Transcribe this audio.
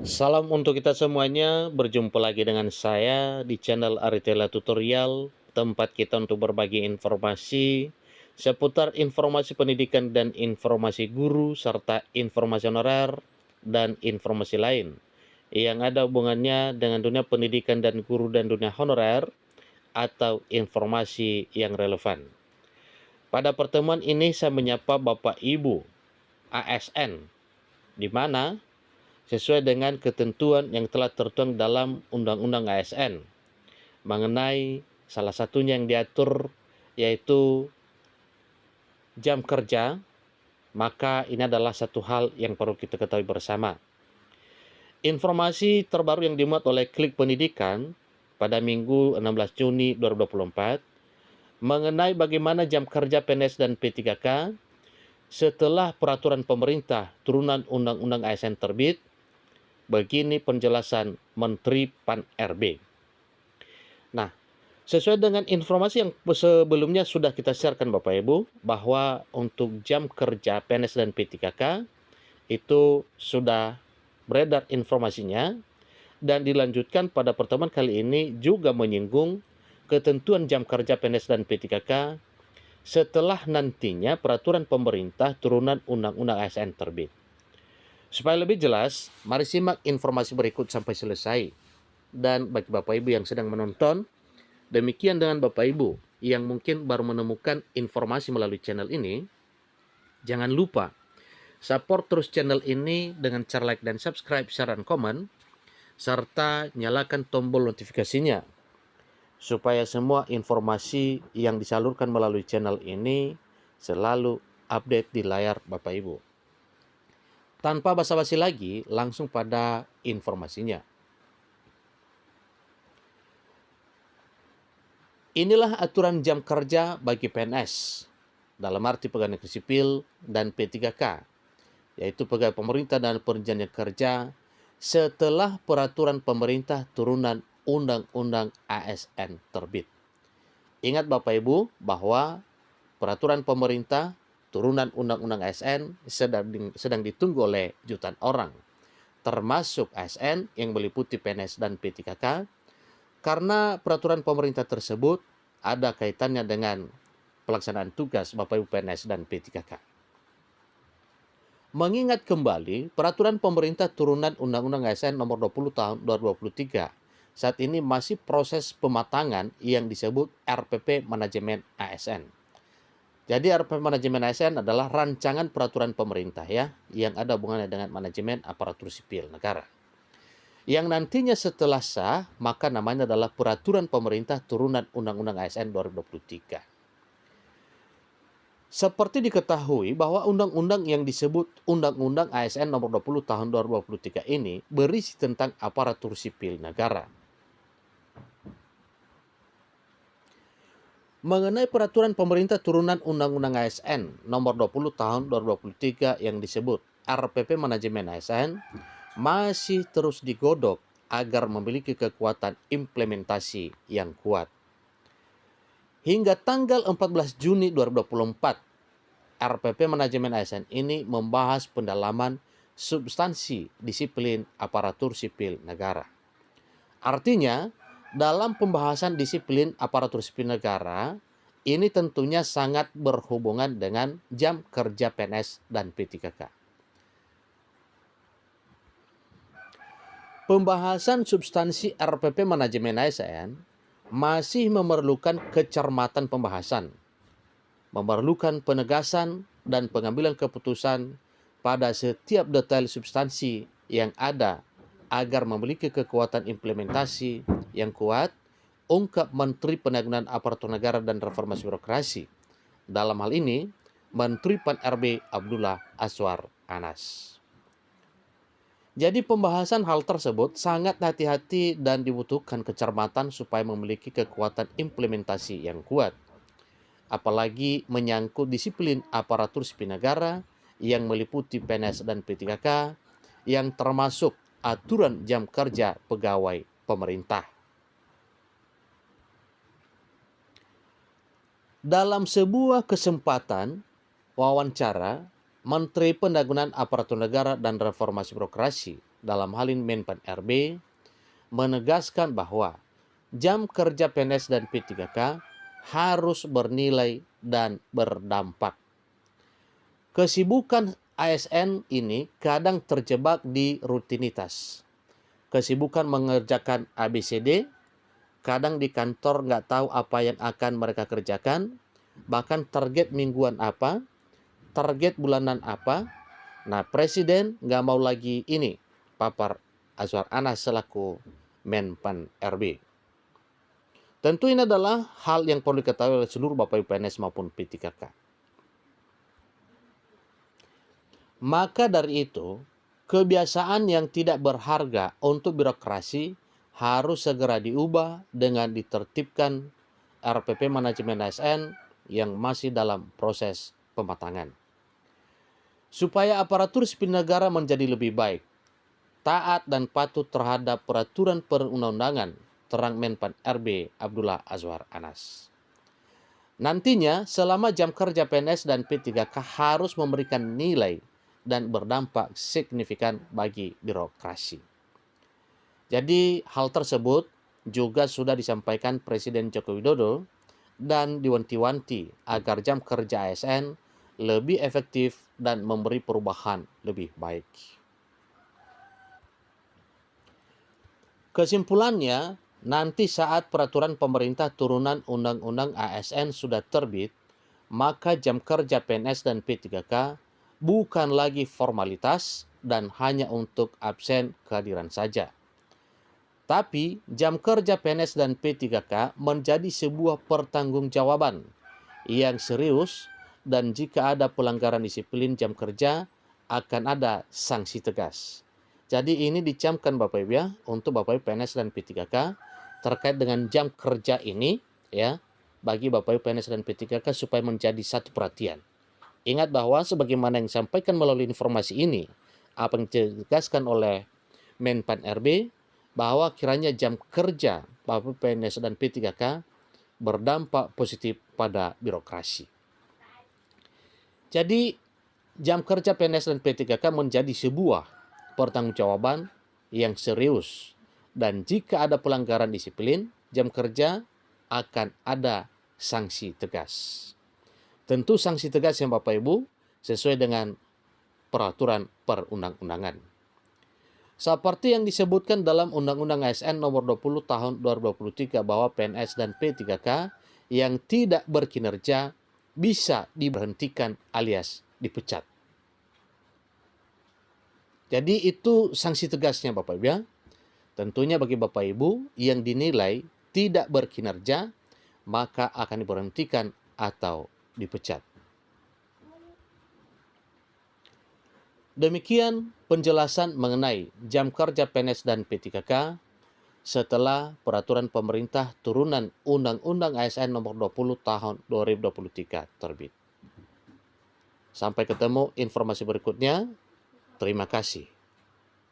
Salam untuk kita semuanya, berjumpa lagi dengan saya di channel Aritela Tutorial, tempat kita untuk berbagi informasi seputar informasi pendidikan dan informasi guru, serta informasi honorer dan informasi lain yang ada hubungannya dengan dunia pendidikan dan guru dan dunia honorer atau informasi yang relevan. Pada pertemuan ini saya menyapa Bapak Ibu ASN, di mana sesuai dengan ketentuan yang telah tertuang dalam Undang-Undang ASN mengenai salah satunya yang diatur yaitu jam kerja, maka ini adalah satu hal yang perlu kita ketahui bersama. Informasi terbaru yang dimuat oleh Klik Pendidikan pada Minggu 16 Juni 2024 mengenai bagaimana jam kerja PNS dan P3K setelah peraturan pemerintah turunan Undang-Undang ASN terbit. Begini penjelasan Menteri Pan-RB. Nah, sesuai dengan informasi yang sebelumnya sudah kita sharekan Bapak Ibu, bahwa untuk jam kerja PNS dan P3K itu sudah beredar informasinya, dan dilanjutkan pada pertemuan kali ini juga menyinggung ketentuan jam kerja PNS dan P3K setelah nantinya peraturan pemerintah turunan Undang-Undang ASN terbit. Supaya lebih jelas, mari simak informasi berikut sampai selesai. Dan bagi Bapak Ibu yang sedang menonton, demikian dengan Bapak Ibu yang mungkin baru menemukan informasi melalui channel ini, jangan lupa support terus channel ini dengan cara like dan subscribe, share, dan komen, serta nyalakan tombol notifikasinya, supaya semua informasi yang disalurkan melalui channel ini selalu update di layar Bapak Ibu. Tanpa basa-basi lagi, langsung pada informasinya. Inilah aturan jam kerja bagi PNS dalam arti pegawai negeri sipil dan P3K, yaitu pegawai pemerintah dan perjanjian kerja setelah peraturan pemerintah turunan Undang-Undang ASN terbit. Ingat Bapak Ibu bahwa peraturan pemerintah turunan Undang-Undang ASN sedang ditunggu oleh jutaan orang, termasuk ASN yang meliputi PNS dan P3K, karena peraturan pemerintah tersebut ada kaitannya dengan pelaksanaan tugas Bapak Ibu PNS dan P3K. Mengingat kembali peraturan pemerintah turunan Undang-Undang ASN nomor 20 tahun 2023, saat ini masih proses pematangan yang disebut RPP Manajemen ASN. Jadi RPP Manajemen ASN adalah rancangan peraturan pemerintah yang ada hubungannya dengan manajemen aparatur sipil negara. Yang nantinya setelah sah, maka namanya adalah Peraturan Pemerintah Turunan Undang-Undang ASN 2023. Seperti diketahui bahwa undang-undang yang disebut Undang-Undang ASN nomor 20 tahun 2023 ini berisi tentang aparatur sipil negara. Mengenai Peraturan Pemerintah Turunan Undang-Undang ASN nomor 20 tahun 2023 yang disebut RPP Manajemen ASN, masih terus digodok agar memiliki kekuatan implementasi yang kuat. Hingga tanggal 14 Juni 2024, RPP Manajemen ASN ini membahas pendalaman substansi disiplin aparatur sipil negara. Artinya, dalam pembahasan disiplin aparatur sipil negara, ini tentunya sangat berhubungan dengan jam kerja PNS dan P3K. Pembahasan substansi RPP Manajemen ASN masih memerlukan kecermatan pembahasan, memerlukan penegasan dan pengambilan keputusan pada setiap detail substansi yang ada agar memiliki kekuatan implementasi yang kuat, ungkap Menteri Penanganan Aparatur Negara dan Reformasi Birokrasi. Dalam hal ini, Menteri Pan-RB Abdullah Azwar Anas. Jadi pembahasan hal tersebut sangat hati-hati dan dibutuhkan kecermatan supaya memiliki kekuatan implementasi yang kuat. Apalagi menyangkut disiplin aparatur sipil negara yang meliputi PNS dan P3K yang termasuk aturan jam kerja pegawai pemerintah. Dalam sebuah kesempatan wawancara Menteri Pendagangan Aparatur Negara dan Reformasi Birokrasi dalam hal ini Menpan RB menegaskan bahwa jam kerja PNS dan P3K harus bernilai dan berdampak. Kesibukan ASN ini kadang terjebak di rutinitas. Kesibukan mengerjakan ABCD, kadang di kantor nggak tahu apa yang akan mereka kerjakan, bahkan target mingguan apa, target bulanan apa. Nah, Presiden nggak mau lagi ini, papar Azwar Anas selaku Menpan RB. Tentu ini adalah hal yang perlu diketahui oleh seluruh Bapak Ibu PNS maupun P3K. Maka dari itu, kebiasaan yang tidak berharga untuk birokrasi harus segera diubah dengan ditertibkan RPP Manajemen ASN yang masih dalam proses pematangan. Supaya aparatur sipil negara menjadi lebih baik, taat dan patuh terhadap peraturan perundang-undangan, terang Menpan RB Abdullah Azwar Anas. Nantinya, selama jam kerja PNS dan P3K harus memberikan nilai dan berdampak signifikan bagi birokrasi. Jadi, hal tersebut juga sudah disampaikan Presiden Joko Widodo dan diwanti-wanti agar jam kerja ASN lebih efektif dan memberi perubahan lebih baik. Kesimpulannya, nanti saat peraturan pemerintah turunan Undang-Undang ASN sudah terbit, maka jam kerja PNS dan P3K bukan lagi formalitas dan hanya untuk absen kehadiran saja. Tapi jam kerja PNS dan P3K menjadi sebuah pertanggungjawaban yang serius, dan jika ada pelanggaran disiplin jam kerja akan ada sanksi tegas. Jadi ini dicamkan Bapak Ibu ya, untuk Bapak Ibu PNS dan P3K terkait dengan jam kerja ini ya, bagi Bapak Ibu PNS dan P3K supaya menjadi satu perhatian. Ingat bahwa sebagaimana yang disampaikan melalui informasi ini, apa yang ditegaskan oleh Menpan RB, bahwa kiranya jam kerja Bapak Ibu PNS dan P3K berdampak positif pada birokrasi. Jadi jam kerja PNS dan P3K menjadi sebuah pertanggungjawaban yang serius, dan jika ada pelanggaran disiplin jam kerja akan ada sanksi tegas. Tentu sanksi tegas yang Bapak Ibu sesuai dengan peraturan perundang-undangan. Seperti yang disebutkan dalam Undang-Undang ASN nomor 20 tahun 2023 bahwa PNS dan P3K yang tidak berkinerja bisa diberhentikan alias dipecat. Jadi itu sanksi tegasnya Bapak Ibu ya. Tentunya bagi Bapak Ibu yang dinilai tidak berkinerja, maka akan diberhentikan atau dipecat. Demikian penjelasan mengenai jam kerja PNS dan P3K setelah peraturan pemerintah turunan Undang-Undang ASN nomor 20 tahun 2023 terbit. Sampai ketemu informasi berikutnya. Terima kasih.